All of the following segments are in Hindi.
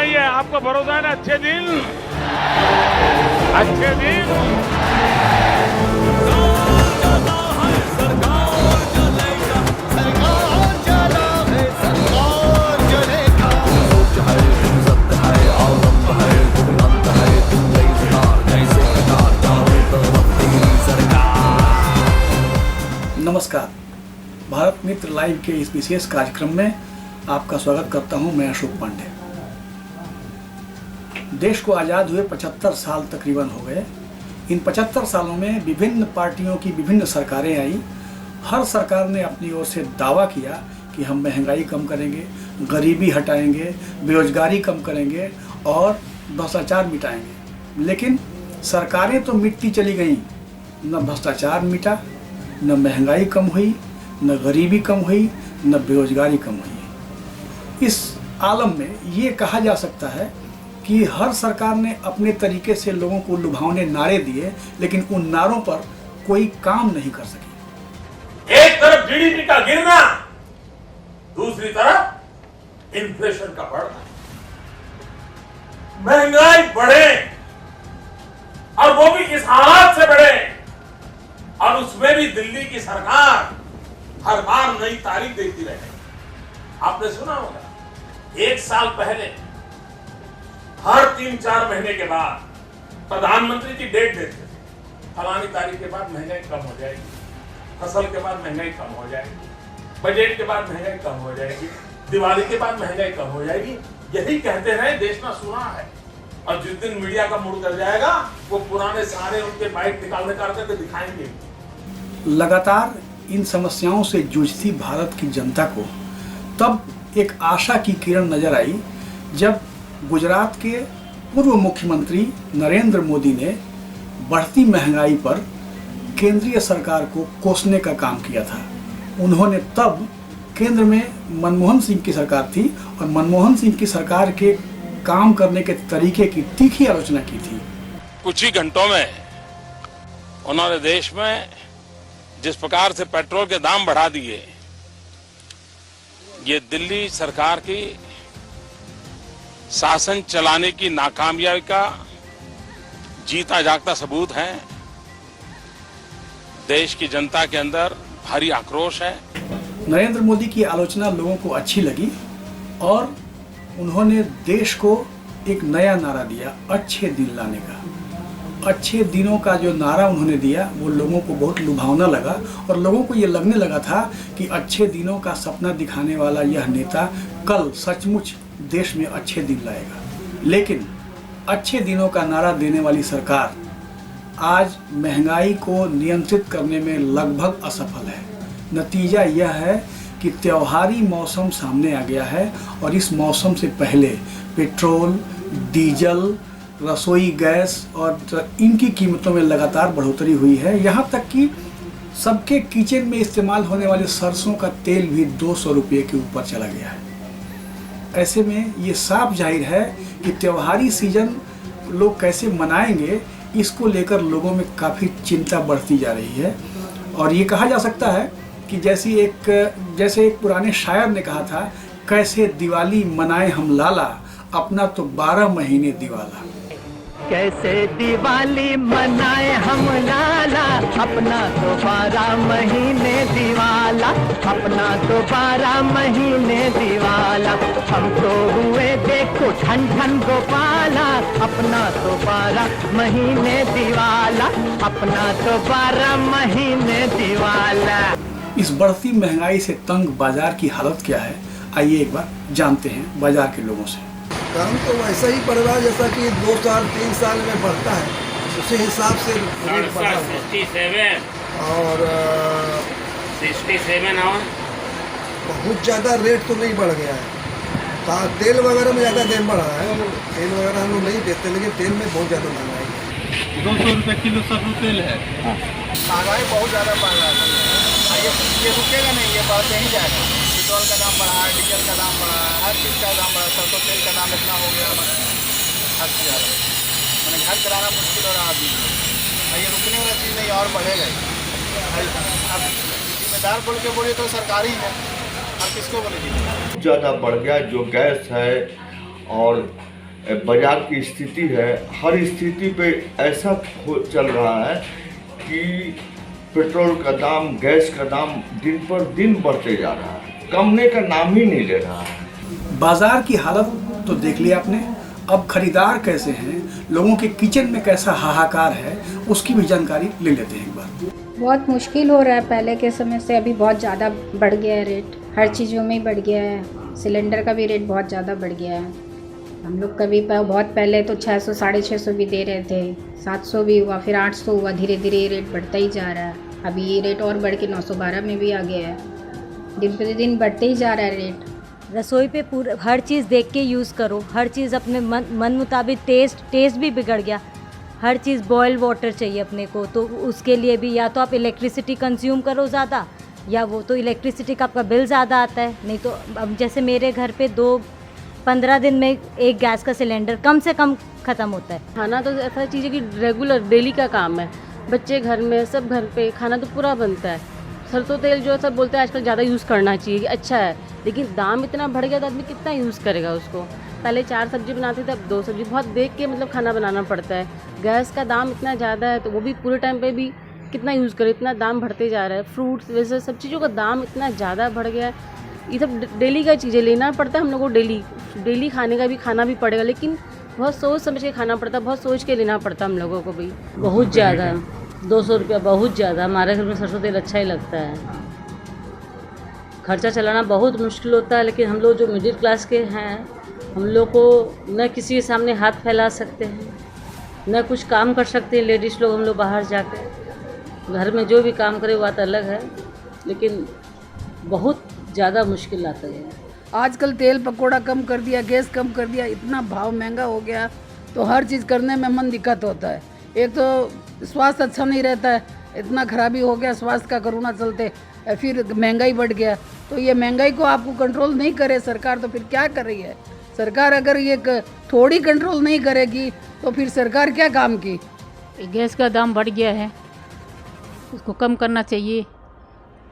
बनाइए। आपको भरोसा है ना? अच्छे दिन, अच्छे दिन। नमस्कार, भारत मित्र लाइव के इस विशेष कार्यक्रम में आपका स्वागत करता हूं। मैं अशोक पांडे। देश को आज़ाद हुए 75 साल तकरीबन हो गए। इन 75 सालों में विभिन्न पार्टियों की विभिन्न सरकारें आई। हर सरकार ने अपनी ओर से दावा किया कि हम महंगाई कम करेंगे, गरीबी हटाएंगे, बेरोजगारी कम करेंगे और भ्रष्टाचार मिटाएंगे। लेकिन सरकारें तो मिटती चली गईं, न भ्रष्टाचार मिटा, न महंगाई कम हुई, न गरीबी कम हुई, न बेरोजगारी कम हुई। इस आलम में ये कहा जा सकता है कि हर सरकार ने अपने तरीके से लोगों को लुभावने नारे दिए, लेकिन उन नारों पर कोई काम नहीं कर सकी। एक तरफ जीडीपी का गिरना, दूसरी तरफ इन्फ्लेशन का बढ़ना, महंगाई बढ़े और वो भी इस हालात से बढ़े, और उसमें भी दिल्ली की सरकार हर बार नई तारीख देती रहे। आपने सुना होगा, एक साल पहले हर 3-4 महीने के बाद प्रधानमंत्री जी डेट देते थे, फलानी तारीख के बाद महंगाई कम हो जाएगी, फसल के बाद महंगाई कम हो जाएगी, बजट के बाद महंगाई कम हो जाएगी, दिवाली के बाद महंगाई कम हो जाएगी। यही कहते रहे, देश ना सुना है। और जिस दिन मीडिया का मूड कर जाएगा, वो पुराने सारे उनके बाइट निकालते दिखाएंगे। लगातार इन समस्याओं से जूझती भारत की जनता को तब एक आशा की किरण नजर आई जब गुजरात के पूर्व मुख्यमंत्री नरेंद्र मोदी ने बढ़ती महंगाई पर केंद्रीय सरकार को कोसने का काम किया था। उन्होंने तब केंद्र में मनमोहन सिंह की सरकार थी और मनमोहन सिंह की सरकार के काम करने के तरीके की तीखी आलोचना की थी। कुछ ही घंटों में उन्होंने देश में जिस प्रकार से पेट्रोल के दाम बढ़ा दिए, ये दिल्ली सरकार की शासन चलाने की नाकामयाबी का जीता जागता सबूत है। देश की जनता के अंदर भारी आक्रोश है। नरेंद्र मोदी की आलोचना लोगों को अच्छी लगी और उन्होंने देश को एक नया नारा दिया, अच्छे दिन लाने का। अच्छे दिनों का जो नारा उन्होंने दिया वो लोगों को बहुत लुभावना लगा और लोगों को ये लगने लगा था कि अच्छे दिनों का सपना दिखाने वाला यह नेता कल सचमुच देश में अच्छे दिन लाएगा। लेकिन अच्छे दिनों का नारा देने वाली सरकार आज महंगाई को नियंत्रित करने में लगभग असफल है। नतीजा यह है कि त्योहारी मौसम सामने आ गया है और इस मौसम से पहले पेट्रोल, डीजल, रसोई गैस और इनकी कीमतों में लगातार बढ़ोतरी हुई है। यहाँ तक कि सबके किचन में इस्तेमाल होने वाले सरसों का तेल भी 200 रुपये के ऊपर चला गया है। ऐसे में ये साफ जाहिर है कि त्योहारी सीजन लोग कैसे मनाएंगे, इसको लेकर लोगों में काफ़ी चिंता बढ़ती जा रही है। और ये कहा जा सकता है कि जैसे एक पुराने शायर ने कहा था, कैसे दिवाली मनाए हम लाला, अपना तो 12 महीने दिवाला। कैसे दिवाली मनाए हम लाला, अपना तो 12 महीने दिवाला, अपना तो 12 महीने दिवाला। हम तो हुए देखो ठन ठन गोपाला, अपना तो 12 महीने दिवाला, अपना तो 12 महीने दिवाला। इस बढ़ती महंगाई से तंग बाजार की हालत क्या है, आइए एक बार जानते हैं बाजार के लोगों से। दाम तो वैसा ही पड़ रहा है जैसा कि 2 साल 3 साल में बढ़ता है, उसी हिसाब से रेट बढ़ा है। 67 और 67 और बहुत ज़्यादा रेट तो नहीं बढ़ गया है। तेल वगैरह में ज़्यादा दाम बढ़ा है। तेल वगैरह हम लोग नहीं देते, लेकिन तेल में बहुत ज़्यादा महंगाई है। 200 रुपये किलो सरसों तेल है। महंगाई बहुत ज़्यादा बढ़ रहा है। ये रुकेगा नहीं, ये बढ़ते ही जाएगा। पेट्रोल का दाम बढ़ा है, डीजल का दाम बढ़ा है, हर चीज़ का दाम बढ़ा है। सरसों तेल का दाम इतना हो गया हद से ज़्यादा, मैंने घर चलाना मुश्किल हो रहा अभी। ये रुकने वाला चीज़ नहीं, और बढ़ेगा ही। अब जिम्मेदार बोल के बोलिए तो सरकारी है, अब किसको बोलेगी। ज़्यादा बढ़ गया। जो गैस है और बाजार की स्थिति है, हर स्थिति पे ऐसा चल रहा है कि पेट्रोल का दाम, गैस का दाम दिन पर दिन बढ़ते जा रहा है, कमने का नाम ही नहीं ले रहा है। बाजार की हालत तो देख लिया आपने, अब खरीदार कैसे हैं, लोगों के किचन में कैसा हाहाकार है, उसकी भी जानकारी ले लेते हैं एक बार। बहुत मुश्किल हो रहा है, पहले के समय से अभी बहुत ज़्यादा बढ़ गया है रेट, हर चीज़ों में ही बढ़ गया है। सिलेंडर का भी रेट बहुत ज़्यादा बढ़ गया है। हम लोग कभी बहुत पहले तो 600 650 भी दे रहे थे, 700 भी हुआ, फिर 800 हुआ, धीरे धीरे ये रेट बढ़ता ही जा रहा है। अभी ये रेट और बढ़ के 912 में भी आ गया है। दिन प्रतिदिन बढ़ते ही जा रहा है रेट। रसोई पे पूरा हर चीज़ देख के यूज़ करो, हर चीज़ अपने मन मुताबिक। टेस्ट भी बिगड़ गया, हर चीज़ बॉयल वाटर चाहिए अपने को, तो उसके लिए भी या तो आप इलेक्ट्रिसिटी कंज्यूम करो ज़्यादा, या वो तो इलेक्ट्रिसिटी का आपका बिल ज़्यादा आता है। नहीं तो अब जैसे मेरे घर पे 15 दिन में एक गैस का सिलेंडर कम से कम ख़त्म होता है। खाना तो ऐसा चीज़ है कि रेगुलर डेली का काम है, बच्चे घर में, सब घर पे खाना तो पूरा बनता है। सरसों तेल जो सब बोलते हैं आजकल ज़्यादा यूज़ करना चाहिए, अच्छा है, लेकिन दाम इतना बढ़ गया तो आदमी कितना यूज़ करेगा उसको। पहले 4 सब्जी बनाते थे, अब 2 सब्जी, बहुत देख के मतलब खाना बनाना पड़ता है। गैस का दाम इतना ज़्यादा है तो वो भी पूरे टाइम पे भी कितना यूज़ करे, इतना दाम बढ़ते जा रहा है। फ्रूट्स वैसे सब चीज़ों का दाम इतना ज़्यादा बढ़ गया है। ये सब डेली का चीज़ें लेना पड़ता है हम लोगों को, डेली खाने का भी खाना भी पड़ेगा, लेकिन बहुत सोच समझ के खाना पड़ता है, बहुत सोच के लेना पड़ता है हम लोगों को भी। बहुत ज़्यादा, 200 रुपया बहुत ज़्यादा। हमारे घर में सरसों तेल अच्छा ही लगता है। खर्चा चलाना बहुत मुश्किल होता है, लेकिन हम लोग जो मिडिल क्लास के हैं, हम लोग को न किसी के सामने हाथ फैला सकते हैं, न कुछ काम कर सकते हैं। लेडीज़ लोग हम लोग बाहर जाकर घर में जो भी काम करे बात अलग है, लेकिन बहुत ज़्यादा मुश्किल आता है। आजकल तेल पकौड़ा कम कर दिया, गैस कम कर दिया, इतना भाव महंगा हो गया तो हर चीज़ करने में मन दिक्कत होता है। एक तो स्वास्थ्य अच्छा नहीं रहता है, इतना खराबी हो गया स्वास्थ्य का कोरोना चलते, फिर महंगाई बढ़ गया। तो ये महंगाई को आपको कंट्रोल नहीं करे सरकार तो फिर क्या कर रही है? सरकार अगर ये थोड़ी कंट्रोल नहीं करेगी तो फिर सरकार क्या काम की? गैस का दाम बढ़ गया है, उसको कम करना चाहिए।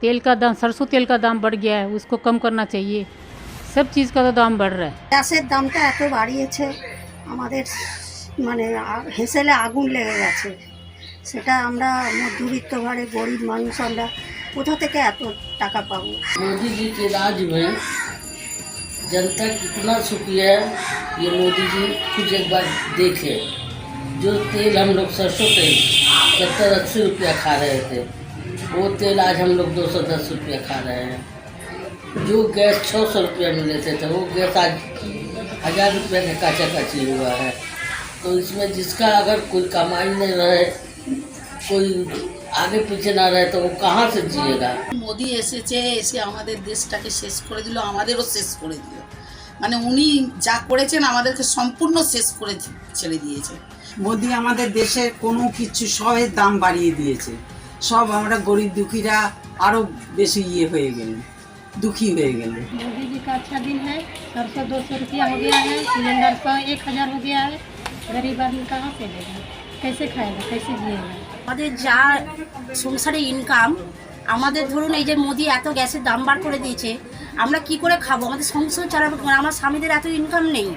तेल का दाम, सरसों तेल का दाम बढ़ गया है, उसको कम करना चाहिए। सब चीज़ का तो दाम बढ़ रहा है। গ্যাসের দামটা এত বাড়িয়েছে, আমাদের মানে হেসেলে আগুন লেগে গেছে। সেটা আমরা মধ্যবিত্ত ঘরে গরিব মানুষ, আমরা কোথা থেকে এত টাকা পাবো? मोदी जी के राज में जनता कितना सुखी है, ये मोदी जी कुछ एक बार देखे। जो तेल हम लोग सरसों तेल 70-80 रुपया खा रहे थे, वो तेल आज हम लोग 210 रुपया खा रहे हैं। जो गैस 600 रुपया में लेते थे, वो गैस आज 1000 रुपया का काचा काची हुआ है। तो इसमें जिसका अगर कोई कमाई नहीं रहे, कोई आगे पीछे ना रहे, तो वो कहाँ से जिएगा? মোদি এসেছে, এসে আমাদের দেশটাকে শেষ করে দিল, আমাদেরও শেষ করে দিল। মানে উনি যা করেছেন আমাদেরকে সম্পূর্ণ শেষ করে ছেড়ে দিয়েছে। মোদি আমাদের দেশের কোনো কিছু সবের দাম বাড়িয়ে দিয়েছে। সব আমরা গরিব দুঃখীরা আরও বেশি হয়ে গেলেন, दुखी हो गए। मोदी जी का अच्छा दिन है। सरसों 200 रुपया हो गया है, सिलेंडर का 1000 हो गया है। गरीब आदमी कहाँ से लेगा, कैसे खाएगा, कैसे जिएगा? আমাদের যা সংসারে ইনকাম, আমাদের ধরুন এই যে মোদি এত গ্যাসের দাম বার করে দিয়েছে, আমরা কি করে খাবো? আমাদের সংসার চালাবো, আমার স্বামীদের এত ইনকাম নেই।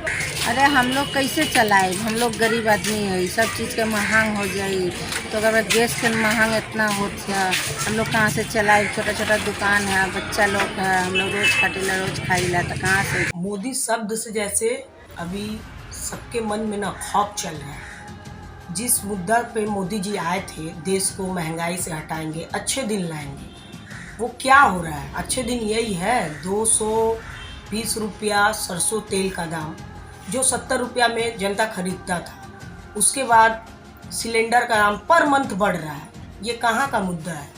अरे हम लोग कैसे चलाए? हम लोग गरीब आदमी है, सब चीज़ के महंग हो जाए, तो अगर गैस के महंग इतना होता, हम लोग कहाँ से चलाए? छोटा छोटा दुकान है, बच्चा लोग है, हम लोग रोज़ खटेला रोज़ खाईला, तो कहाँ से? मोदी शब्द से जैसे अभी सबके मन में ना खौफ चल रहा है। जिस मुद्दा पे मोदी जी आए थे, देश को महंगाई से हटाएंगे, अच्छे दिन लाएंगे, वो क्या हो रहा है? अच्छे दिन यही है 220 रुपया सरसों तेल का दाम, जो 70 रुपया में जनता खरीदता था। उसके बाद सिलेंडर का दाम पर मंथ बढ़ रहा है। ये कहाँ का मुद्दा है?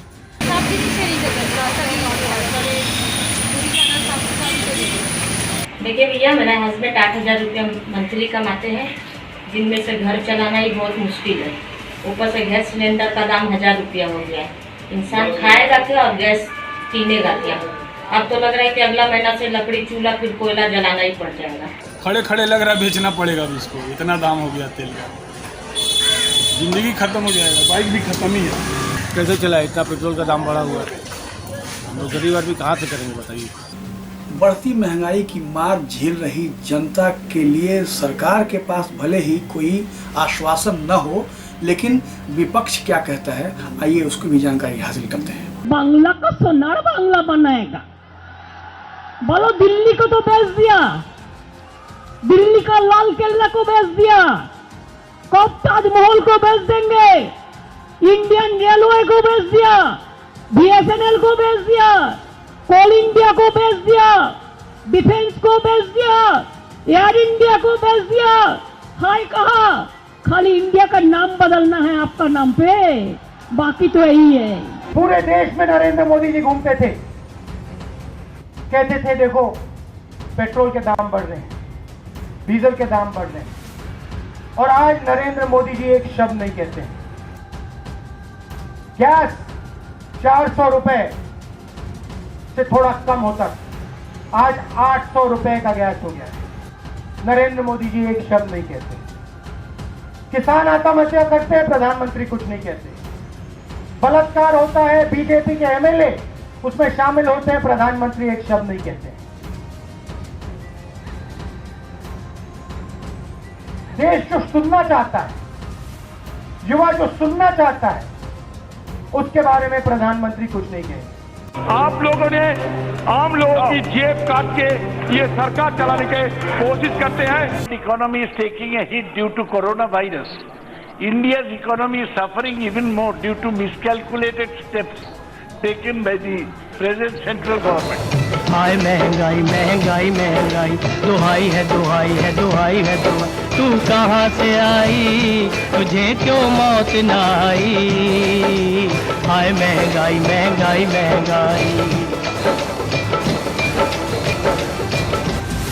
देखिए भैया, मेरा हस्बैंड 8000 रुपया मंथली कमाते हैं, जिनमें से घर चलाना ही बहुत मुश्किल है। ऊपर से गैस सिलेंडर का दाम 1000 रुपया हो गया है। इंसान खाएगा क्या और गैस पीनेगा क्या? अब तो लग रहा है कि अगला महीना से लकड़ी चूल्हा फिर कोयला जलाना ही पड़ जाएगा। खड़े खड़े लग रहा है बेचना पड़ेगा भी इसको, इतना दाम हो गया तेल का। ज़िंदगी ख़त्म हो जाएगा, बाइक भी ख़त्म ही है। कैसे चलाए? इतना पेट्रोल का दाम बढ़ा हुआ है, हम लोग गरीब आदमी कहाँ से करेंगे बताइए? बढ़ती महंगाई की मार झेल रही जनता के लिए सरकार के पास भले ही कोई आश्वासन न हो, लेकिन विपक्ष क्या कहता है, आइए उसकी भी जानकारी हासिल करते हैं। बांग्ला का सोनार बांग्ला बनाएगा। बोलो दिल्ली को तो बेच दिया, दिल्ली का लाल किला को बेच दिया, कब ताजमहल को बेच देंगे, इंडियन रेलवे को बेच दिया, बीएसएनएल को बेच दिया, कोल इंडिया को बेच दिया, डिफेंस को बेच दिया, एयर इंडिया को बेच दिया। हाय कहा खाली इंडिया का नाम बदलना है आपका नाम पे, बाकी तो यही है। पूरे देश में नरेंद्र मोदी जी घूमते थे, कहते थे देखो पेट्रोल के दाम बढ़ रहे हैं, डीजल के दाम बढ़ रहे हैं, और आज नरेंद्र मोदी जी एक शब्द नहीं कहते हैं। गैस 400 रुपए से थोड़ा कम होता, आज 800 रुपए का गैस हो गया है। नरेंद्र मोदी जी एक शब्द नहीं कहते। किसान आत्महत्या करते हैं, प्रधानमंत्री कुछ नहीं कहते। बलात्कार होता है, बीजेपी के एमएलए उसमें शामिल होते हैं, प्रधानमंत्री एक शब्द नहीं कहते। देश जो सुनना चाहता है, युवा जो सुनना चाहता है, उसके बारे में प्रधानमंत्री कुछ नहीं कहे। आप लोगों ने आम लोगों की जेब काट के ये सरकार चलाने की कोशिश करते हैं। Economy is taking a hit due to corona virus. India's economy is suffering even more due to miscalculated steps taken by the present central government. हाय महंगाई महंगाई महंगाई, दुहाई है दुहाई है दुहाई है दुहाई, तू कहाँ से आई, तुझे क्यों मौत न आई। हाय महंगाई महंगाई महंगाई।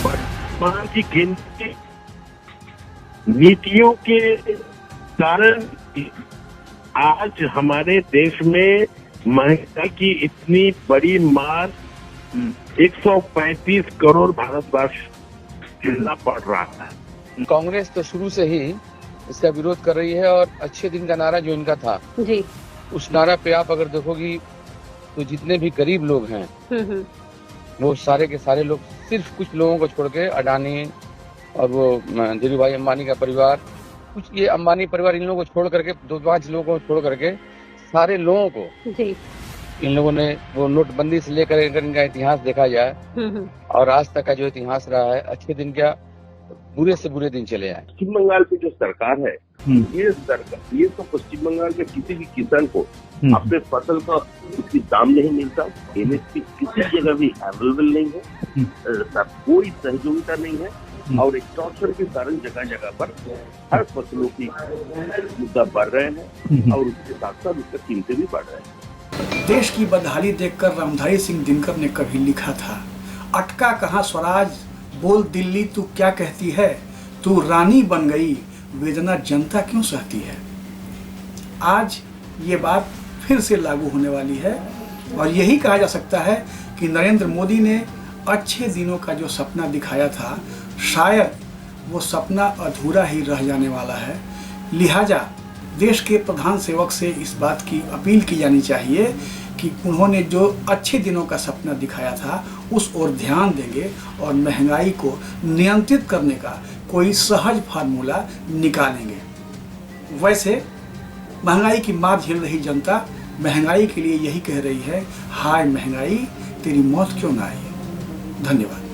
वर्तमान की गिनती नीतियों के कारण आज हमारे देश में महंगाई की इतनी बड़ी मार 135 करोड़ भारतवर्ष झेलना पड़ रहा है। कांग्रेस तो शुरू से ही इसका विरोध कर रही है, और अच्छे दिन का नारा जो इनका था जी, उस नारा पे आप अगर देखोगी तो जितने भी गरीब लोग हैं वो सारे के सारे लोग, सिर्फ कुछ लोगों को छोड़ के, अडानी और वो धीरू भाई अंबानी का परिवार, कुछ ये अंबानी परिवार, इन लोगों को छोड़ करके, 2-5 लोगों को छोड़ करके सारे लोगों को जी, इन लोगों ने वो नोटबंदी से लेकर अगर इनका इतिहास देखा जाए और आज तक का जो इतिहास रहा है, अच्छे दिन क्या बुरे से बुरे दिन चले आए। पश्चिम बंगाल की जो सरकार है, ये तो पश्चिम बंगाल के किसी भी किसान को अपने फसल का उसकी दाम नहीं मिलता, एमएसपी किसी जगह भी अवेलेबल नहीं है, कोई सहयोगिता नहीं है, और एक्सटॉर्शन के कारण जगह जगह पर हर फसलों की मुद्दा बढ़ रहे हैं, और उसके साथ साथ उसका कीमतें भी बढ़ रहे हैं। देश की बदहाली देखकर रामधारी सिंह दिनकर ने कभी लिखा था, अटका कहाँ स्वराज, बोल दिल्ली तू क्या कहती है, तू रानी बन गई, वेदना जनता क्यों सहती है। आज ये बात फिर से लागू होने वाली है, और यही कहा जा सकता है कि नरेंद्र मोदी ने अच्छे दिनों का जो सपना दिखाया था, शायद वो सपना अधूरा ही रह जाने वाला है। लिहाजा देश के प्रधान सेवक से इस बात की अपील की जानी चाहिए कि उन्होंने जो अच्छे दिनों का सपना दिखाया था उस ओर ध्यान देंगे और महंगाई को नियंत्रित करने का कोई सहज फार्मूला निकालेंगे। वैसे महंगाई की मार झेल रही जनता महंगाई के लिए यही कह रही है, हाय महंगाई तेरी मौत क्यों ना आई। धन्यवाद।